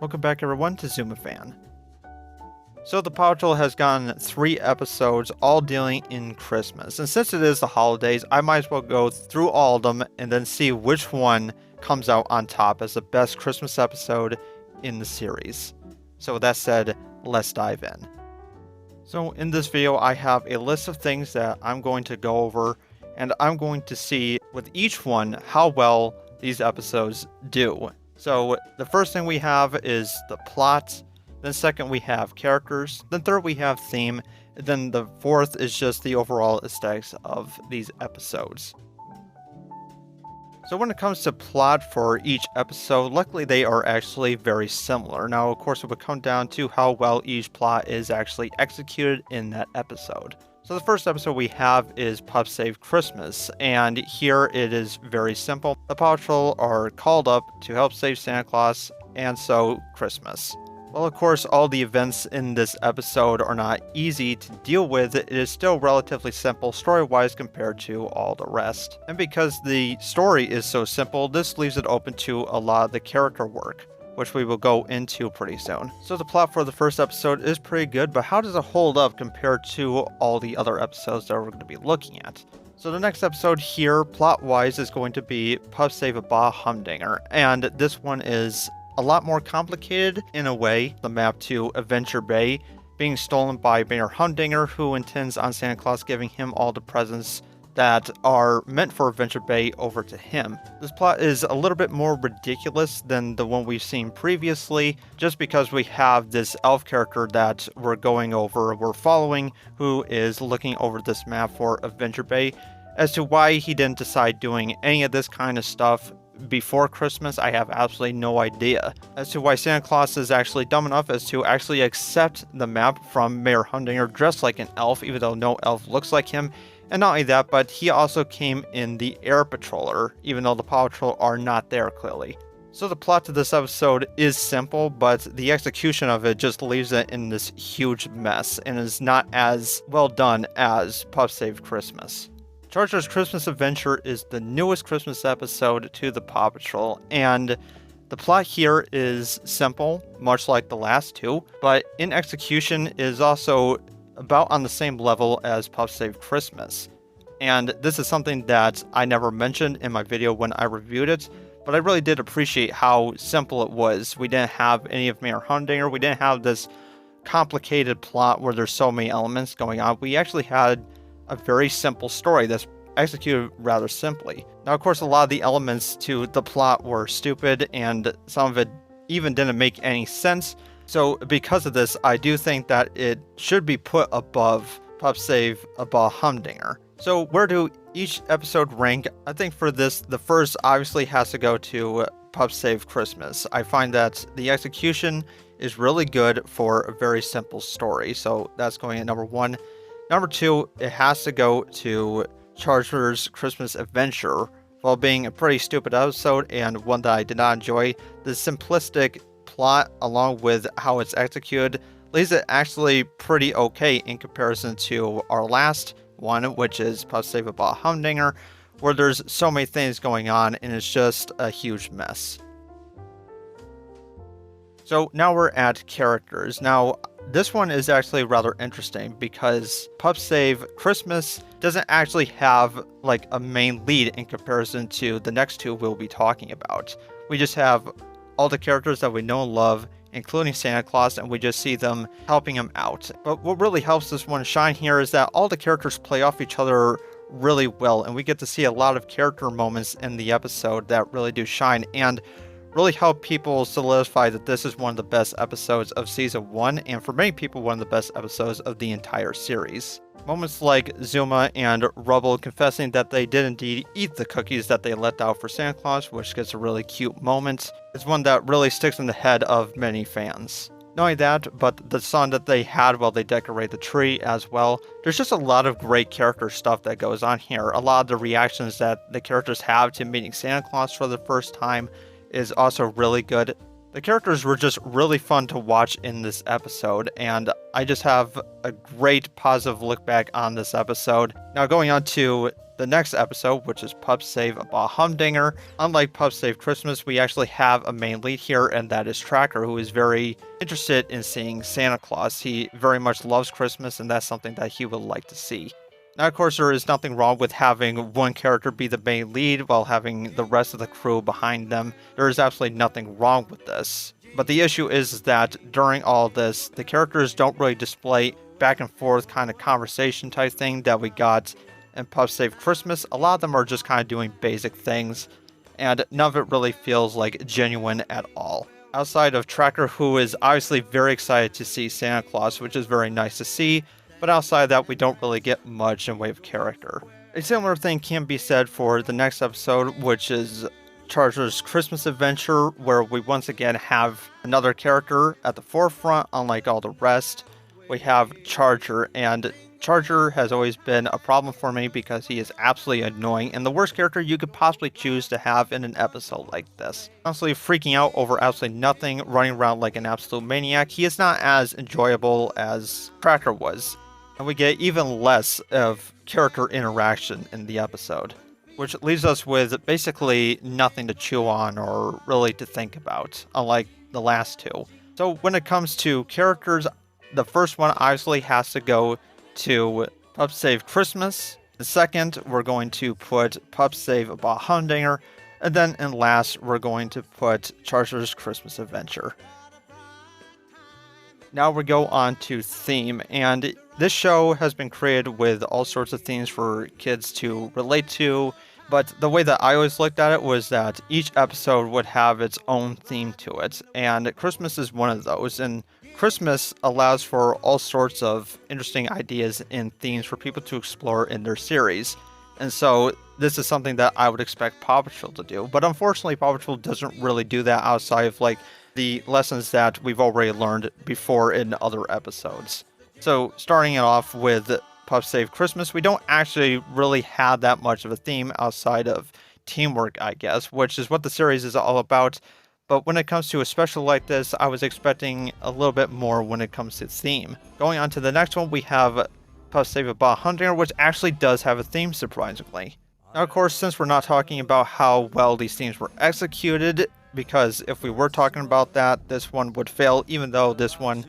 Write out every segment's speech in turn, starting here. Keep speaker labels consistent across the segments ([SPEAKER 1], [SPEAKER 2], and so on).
[SPEAKER 1] Welcome back everyone to ZumaFan. So the Paw Patrol has gotten 3 episodes all dealing in Christmas, and since it is the holidays, I might as well go through all of them and then see which one comes out on top as the best Christmas episode in the series. So with that said, let's dive in. So in this video I have a list of things that I'm going to go over, and I'm going to see with each one how well these episodes do. So the first thing we have is the plot, then second we have characters, then third we have theme, and then the fourth is just the overall aesthetics of these episodes. So when it comes to plot for each episode, luckily they are actually very similar. Now of course it would come down to how well each plot is actually executed in that episode. So the first episode we have is Pup Save Christmas, and here it is very simple. The Paw Patrol are called up to help save Santa Claus, and so Christmas. Well, of course, all the events in this episode are not easy to deal with. It is still relatively simple story-wise compared to all the rest. And because the story is so simple, this leaves it open to a lot of the character work, which we will go into pretty soon. So the plot for the first episode is pretty good, but how does it hold up compared to all the other episodes that we're going to be looking at? So the next episode here, plot-wise, is going to be Pup Save a Bah Humdinger, and this one is a lot more complicated in a way. The map to Adventure Bay being stolen by Mayor Humdinger, who intends on Santa Claus giving him all the presents that are meant for Adventure Bay over to him. This plot is a little bit more ridiculous than the one we've seen previously, just because we have this elf character that we're following, who is looking over this map for Adventure Bay. As to why he didn't decide doing any of this kind of stuff before Christmas, I have absolutely no idea. As to why Santa Claus is actually dumb enough as to actually accept the map from Mayor Humdinger dressed like an elf, even though no elf looks like him. And not only that, but he also came in the Air Patroller, even though the Paw Patrol are not there clearly. So the plot to this episode is simple, but the execution of it just leaves it in this huge mess and is not as well done as Pup Save Christmas. Charger's Christmas Adventure is the newest Christmas episode to the Paw Patrol, and the plot here is simple, much like the last two, but in execution is also about on the same level as Pup Save Christmas. And this is something that I never mentioned in my video when I reviewed it, but I really did appreciate how simple it was. We didn't have any of Mayor Humdinger, we didn't have this complicated plot where there's so many elements going on. We actually had a very simple story that's executed rather simply. Now, of course, a lot of the elements to the plot were stupid, and some of it even didn't make any sense. So because of this, I do think that it should be put above Pup Save a Bah Humdinger. So where do each episode rank? I think for this, the first obviously has to go to Pup Save Christmas. I find that the execution is really good for a very simple story. So that's going at number 1. Number 2, it has to go to Charger's Christmas Adventure. While being a pretty stupid episode and one that I did not enjoy, the simplistic plot along with how it's executed leaves it actually pretty okay in comparison to our last one, which is Pup Save a Bah Humdinger, where there's so many things going on and it's just a huge mess. So now we're at characters. Now, this one is actually rather interesting because Pup Save Christmas doesn't actually have like a main lead in comparison to the next two we'll be talking about. We just have all the characters that we know and love, including Santa Claus, and we just see them helping him out. But what really helps this one shine here is that all the characters play off each other really well, and we get to see a lot of character moments in the episode that really do shine and really help people solidify that this is one of the best episodes of Season 1, and for many people, one of the best episodes of the entire series. Moments like Zuma and Rubble confessing that they did indeed eat the cookies that they left out for Santa Claus, which gets a really cute moment, is one that really sticks in the head of many fans. Not only that, but the song that they had while they decorate the tree as well. There's just a lot of great character stuff that goes on here. A lot of the reactions that the characters have to meeting Santa Claus for the first time is also really good. The characters were just really fun to watch in this episode, and I just have a great positive look back on this episode. Now going on to the next episode, which is Pup Save a Bah Humdinger. Unlike Pup Save Christmas, we actually have a main lead here, and that is Tracker, who is very interested in seeing Santa Claus. He very much loves Christmas, and that's something that he would like to see. Now, of course, there is nothing wrong with having one character be the main lead while having the rest of the crew behind them. There is absolutely nothing wrong with this. But the issue is that during all this, the characters don't really display back and forth kind of conversation type thing that we got in Pup Save Christmas. A lot of them are just kind of doing basic things, and none of it really feels like genuine at all. Outside of Tracker, who is obviously very excited to see Santa Claus, which is very nice to see, but outside of that, we don't really get much in way of character. A similar thing can be said for the next episode, which is Charger's Christmas Adventure, where we once again have another character at the forefront, unlike all the rest. We have Charger, and Charger has always been a problem for me because he is absolutely annoying and the worst character you could possibly choose to have in an episode like this. Constantly freaking out over absolutely nothing, running around like an absolute maniac. He is not as enjoyable as Tracker was, and we get even less of character interaction in the episode, which leaves us with basically nothing to chew on or really to think about, unlike the last two. So when it comes to characters, the first one obviously has to go to Pup Save Christmas. The second, we're going to put Pup Save a Bah Humdinger. And then in last, we're going to put Charger's Christmas Adventure. Now we go on to theme, and this show has been created with all sorts of themes for kids to relate to, but the way that I always looked at it was that each episode would have its own theme to it, and Christmas is one of those, and Christmas allows for all sorts of interesting ideas and themes for people to explore in their series, and so this is something that I would expect Paw Patrol to do, but unfortunately Paw Patrol doesn't really do that outside of like the lessons that we've already learned before in other episodes. So starting it off with Pup Save Christmas, we don't actually really have that much of a theme outside of teamwork, I guess, which is what the series is all about. But when it comes to a special like this, I was expecting a little bit more when it comes to theme. Going on to the next one, we have Pup Save a Bah Humdinger, which actually does have a theme, surprisingly. Now, of course, since we're not talking about how well these themes were executed, because if we were talking about that, this one would fail, even though this one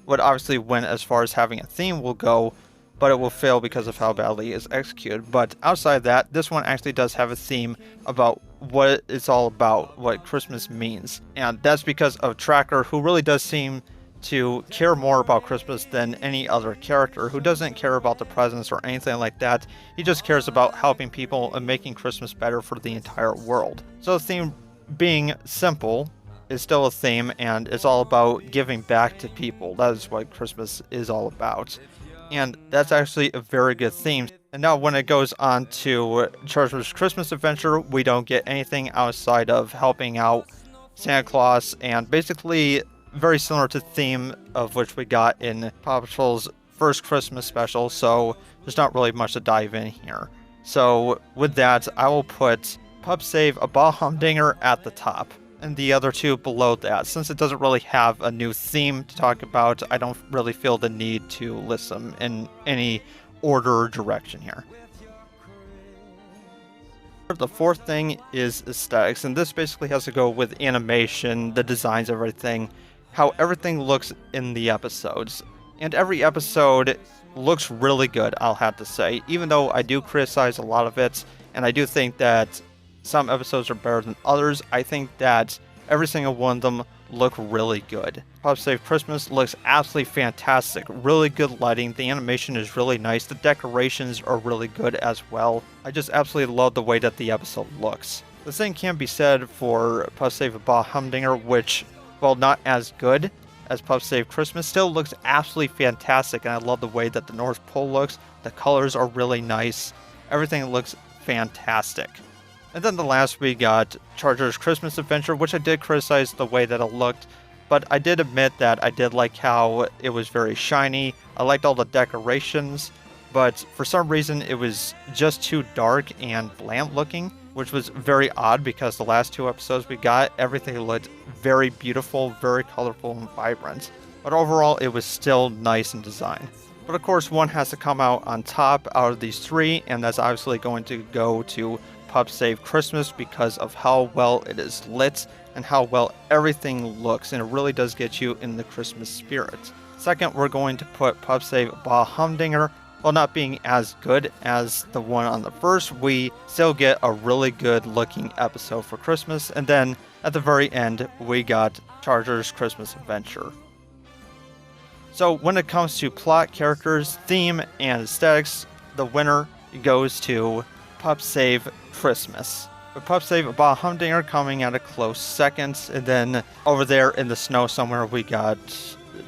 [SPEAKER 1] would obviously win as far as having a theme will go, but it will fail because of how badly it is executed. But outside of that, this one actually does have a theme about what it's all about, what Christmas means. And that's because of Tracker, who really does seem to care more about Christmas than any other character, who doesn't care about the presents or anything like that. He just cares about helping people and making Christmas better for the entire world. So the theme being simple is still a theme, and it's all about giving back to people. That is what Christmas is all about. And that's actually a very good theme. And now when it goes on to Charger's Christmas Adventure, we don't get anything outside of helping out Santa Claus, and basically very similar to the theme of which we got in Paw Patrol's first Christmas special, so there's not really much to dive in here. So with that, I will put Pup Save a Bah Humdinger at the top, and the other two below that. Since it doesn't really have a new theme to talk about, I don't really feel the need to list them in any order or direction here. The fourth thing is aesthetics, and this basically has to go with animation, the designs of everything, how everything looks in the episodes. And every episode looks really good, I'll have to say, even though I do criticize a lot of it, and I do think that some episodes are better than others. I think that every single one of them look really good. Pup Save Christmas looks absolutely fantastic. Really good lighting. The animation is really nice. The decorations are really good as well. I just absolutely love the way that the episode looks. The same can be said for Pup Save a Bah Humdinger, which, while not as good as Pup Save Christmas, still looks absolutely fantastic. And I love the way that the North Pole looks. The colors are really nice. Everything looks fantastic. And then the last we got Charger's Christmas Adventure, which I did criticize the way that it looked, but I did admit that I did like how it was very shiny. I liked all the decorations, but for some reason it was just too dark and bland looking, which was very odd because the last two episodes we got, everything looked very beautiful, very colorful and vibrant. But overall, it was still nice in design. But of course, one has to come out on top out of these three, and that's obviously going to go to Pup Save Christmas because of how well it is lit and how well everything looks, and it really does get you in the Christmas spirit. Second, we're going to put Pup Save Bah Humdinger. While not being as good as the one on the first, we still get a really good looking episode for Christmas. And then at the very end, we got Charger's Christmas Adventure. So when it comes to plot, characters, theme, and aesthetics, the winner goes to Pup Save Christmas. With Pup Save Bah Humdinger coming at a close second. And then over there in the snow somewhere, we got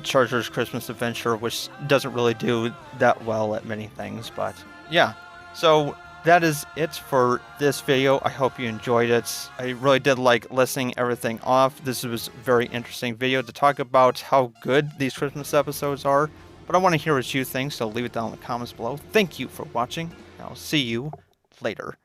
[SPEAKER 1] Charger's Christmas Adventure, which doesn't really do that well at many things, but yeah. So that is it for this video. I hope you enjoyed it. I really did like listing everything off. This was a very interesting video to talk about how good these Christmas episodes are, but I want to hear what you think, so leave it down in the comments below. Thank you for watching, and I'll see you later.